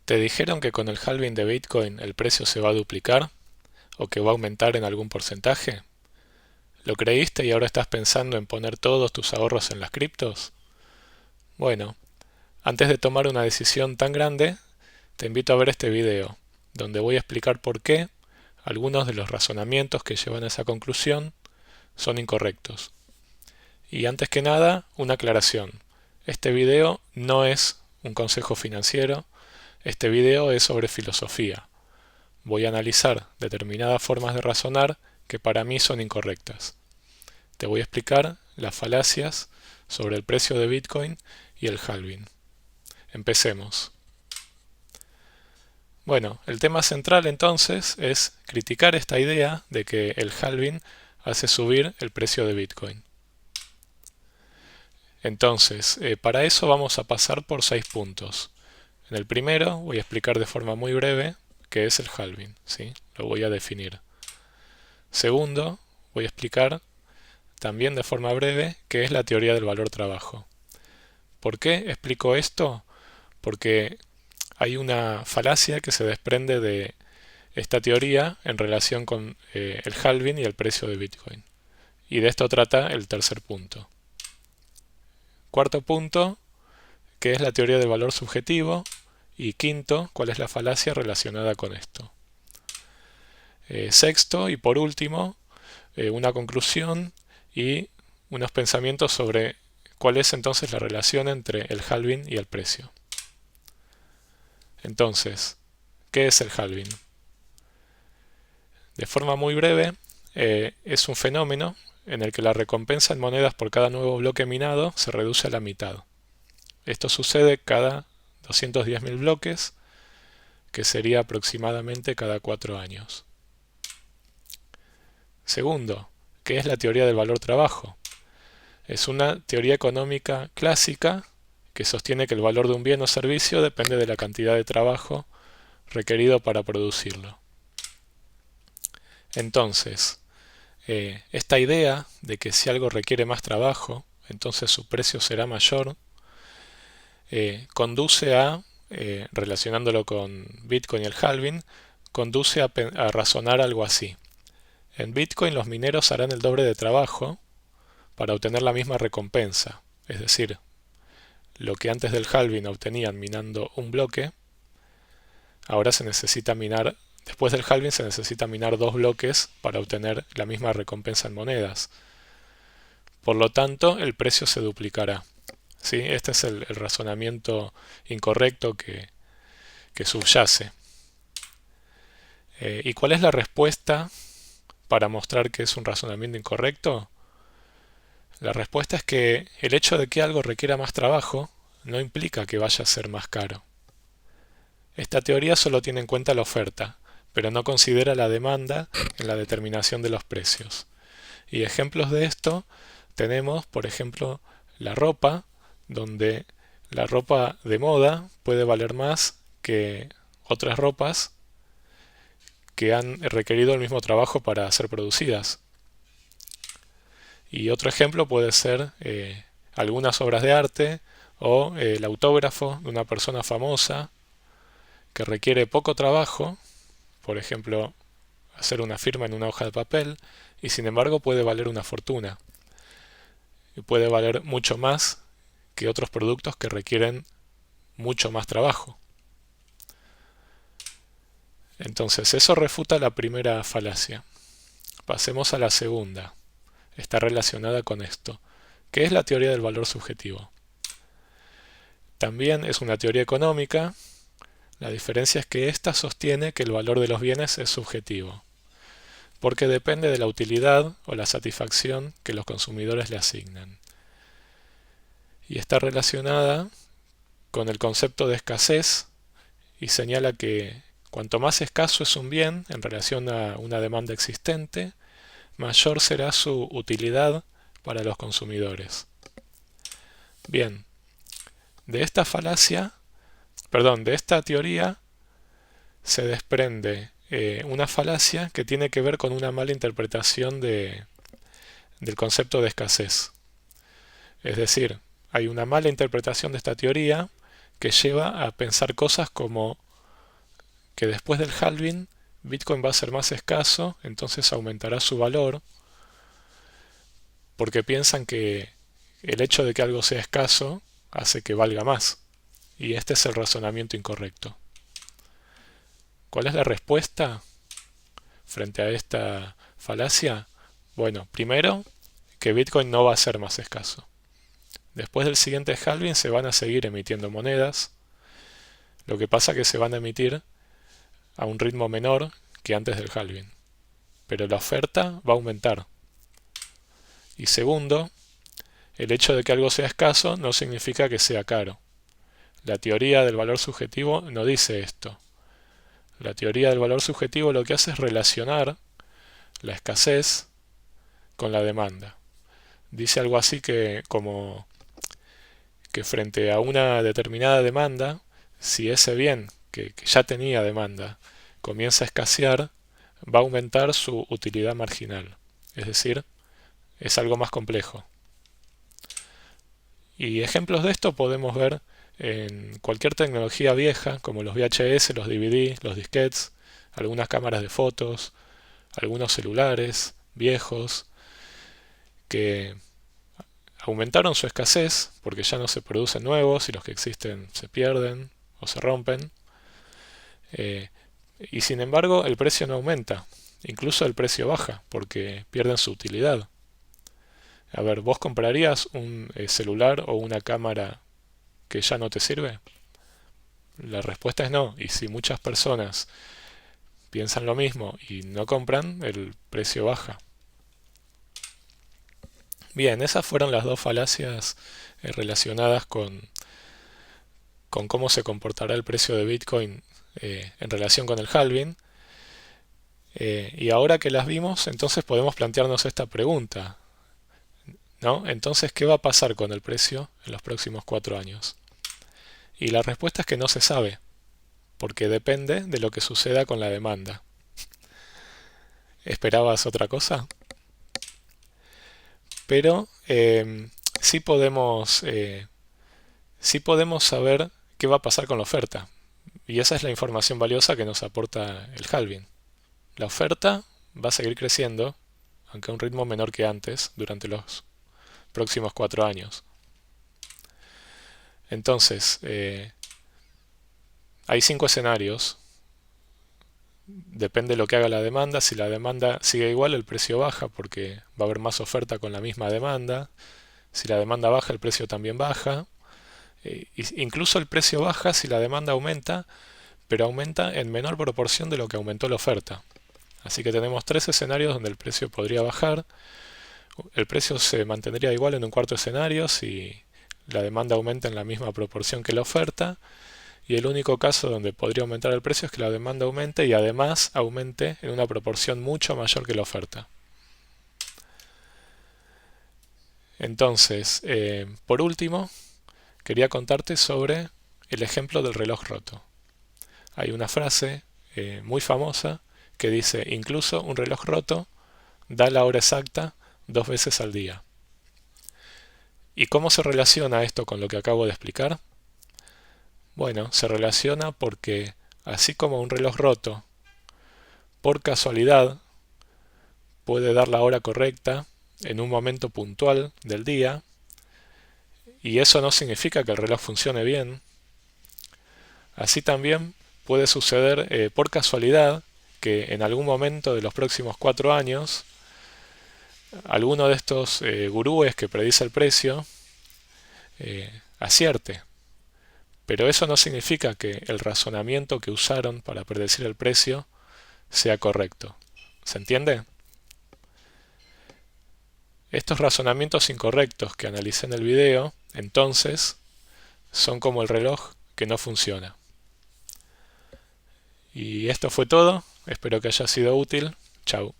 ¿Te dijeron que con el halving de Bitcoin el precio se va a duplicar o que va a aumentar en algún porcentaje? ¿Lo creíste y ahora estás pensando en poner todos tus ahorros en las criptos? Bueno, antes de tomar una decisión tan grande, te invito a ver este video, donde voy a explicar por qué algunos de los razonamientos que llevan a esa conclusión son incorrectos. Y antes que nada, una aclaración. Este video no es un consejo financiero, este video es sobre filosofía. Voy a analizar determinadas formas de razonar que para mí son incorrectas. Te voy a explicar las falacias sobre el precio de Bitcoin y el halving. Empecemos. Bueno, el tema central entonces es criticar esta idea de que el halving hace subir el precio de Bitcoin. Entonces, para eso vamos a pasar por 6 puntos. En el primero voy a explicar de forma muy breve qué es el halving, ¿sí? Lo voy a definir. Segundo, voy a explicar también de forma breve qué es la teoría del valor trabajo. ¿Por qué explico esto? Porque hay una falacia que se desprende de esta teoría en relación con el halving y el precio de Bitcoin. Y de esto trata el tercer punto. Cuarto punto, ¿qué es la teoría del valor subjetivo? Y quinto, ¿cuál es la falacia relacionada con esto? Sexto y por último, una conclusión y unos pensamientos sobre cuál es entonces la relación entre el halving y el precio. Entonces, ¿qué es el halving? De forma muy breve, es un fenómeno en el que la recompensa en monedas por cada nuevo bloque minado se reduce a la mitad. Esto sucede cada 210.000 bloques, que sería aproximadamente cada 4 años. Segundo, ¿qué es la teoría del valor trabajo? Es una teoría económica clásica que sostiene que el valor de un bien o servicio depende de la cantidad de trabajo requerido para producirlo. Entonces, esta idea de que si algo requiere más trabajo, entonces su precio será mayor, conduce a, relacionándolo con Bitcoin y el halving, conduce a razonar algo así. En Bitcoin los mineros harán el doble de trabajo para obtener la misma recompensa, es decir, lo que antes del halving obtenían minando un bloque, ahora se necesita minar, después del halving se necesita minar 2 bloques para obtener la misma recompensa en monedas. Por lo tanto, el precio se duplicará. ¿Sí? Este es el razonamiento incorrecto que subyace. ¿Y cuál es la respuesta para mostrar que es un razonamiento incorrecto? La respuesta es que el hecho de que algo requiera más trabajo no implica que vaya a ser más caro. Esta teoría solo tiene en cuenta la oferta, pero no considera la demanda en la determinación de los precios. Y ejemplos de esto tenemos, por ejemplo, la ropa, donde la ropa de moda puede valer más que otras ropas que han requerido el mismo trabajo para ser producidas. Y otro ejemplo puede ser algunas obras de arte o el autógrafo de una persona famosa que requiere poco trabajo, por ejemplo, hacer una firma en una hoja de papel, y sin embargo puede valer una fortuna. Y puede valer mucho más que otros productos que requieren mucho más trabajo. Entonces, eso refuta la primera falacia. Pasemos a la segunda. Está relacionada con esto. ¿Qué es la teoría del valor subjetivo? También es una teoría económica. La diferencia es que ésta sostiene que el valor de los bienes es subjetivo, porque depende de la utilidad o la satisfacción que los consumidores le asignan. Y está relacionada con el concepto de escasez y señala que cuanto más escaso es un bien en relación a una demanda existente, mayor será su utilidad para los consumidores. Bien, de esta falacia, de esta teoría se desprende una falacia que tiene que ver con una mala interpretación del concepto de escasez. Es decir, hay una mala interpretación de esta teoría que lleva a pensar cosas como que después del halving Bitcoin va a ser más escaso, entonces aumentará su valor, porque piensan que el hecho de que algo sea escaso hace que valga más. Y este es el razonamiento incorrecto. ¿Cuál es la respuesta frente a esta falacia? Bueno, primero, que Bitcoin no va a ser más escaso. Después del siguiente halving se van a seguir emitiendo monedas. Lo que pasa es que se van a emitir a un ritmo menor que antes del halving. Pero la oferta va a aumentar. Y segundo, el hecho de que algo sea escaso no significa que sea caro. La teoría del valor subjetivo no dice esto. La teoría del valor subjetivo lo que hace es relacionar la escasez con la demanda. Dice algo así que como que frente a una determinada demanda, si ese bien que ya tenía demanda comienza a escasear, va a aumentar su utilidad marginal. Es decir, es algo más complejo. Y ejemplos de esto podemos ver en cualquier tecnología vieja, como los VHS, los DVD, los disquetes, algunas cámaras de fotos, algunos celulares viejos, que aumentaron su escasez porque ya no se producen nuevos y los que existen se pierden o se rompen. Eh, y sin embargo el precio no aumenta, incluso el precio baja porque pierden su utilidad. A ver, ¿vos comprarías un celular o una cámara que ya no te sirve? La respuesta es no, y si muchas personas piensan lo mismo y no compran, el precio baja. Bien, esas fueron las dos falacias relacionadas con cómo se comportará el precio de Bitcoin en relación con el halving. Y ahora que las vimos, entonces podemos plantearnos esta pregunta, ¿no? Entonces, ¿qué va a pasar con el precio en los próximos 4 años? Y la respuesta es que no se sabe, porque depende de lo que suceda con la demanda. ¿Esperabas otra cosa? Pero sí podemos saber qué va a pasar con la oferta. Y esa es la información valiosa que nos aporta el halving. La oferta va a seguir creciendo, aunque a un ritmo menor que antes, durante los próximos 4 años. Entonces, hay 5 escenarios. Depende de lo que haga la demanda. Si la demanda sigue igual, el precio baja porque va a haber más oferta con la misma demanda. Si la demanda baja, el precio también baja. Incluso el precio baja si la demanda aumenta, pero aumenta en menor proporción de lo que aumentó la oferta. Así que tenemos 3 escenarios donde el precio podría bajar. El precio se mantendría igual en un cuarto escenario si la demanda aumenta en la misma proporción que la oferta. Y el único caso donde podría aumentar el precio es que la demanda aumente y además aumente en una proporción mucho mayor que la oferta. Entonces, por último, quería contarte sobre el ejemplo del reloj roto. Hay una frase muy famosa que dice: incluso un reloj roto da la hora exacta 2 veces al día. ¿Y cómo se relaciona esto con lo que acabo de explicar? Bueno, se relaciona porque así como un reloj roto, por casualidad, puede dar la hora correcta en un momento puntual del día, y eso no significa que el reloj funcione bien, así también puede suceder por casualidad que en algún momento de los próximos 4 años, alguno de estos gurúes que predice el precio acierte. Pero eso no significa que el razonamiento que usaron para predecir el precio sea correcto. ¿Se entiende? Estos razonamientos incorrectos que analicé en el video, entonces, son como el reloj que no funciona. Y esto fue todo. Espero que haya sido útil. Chau.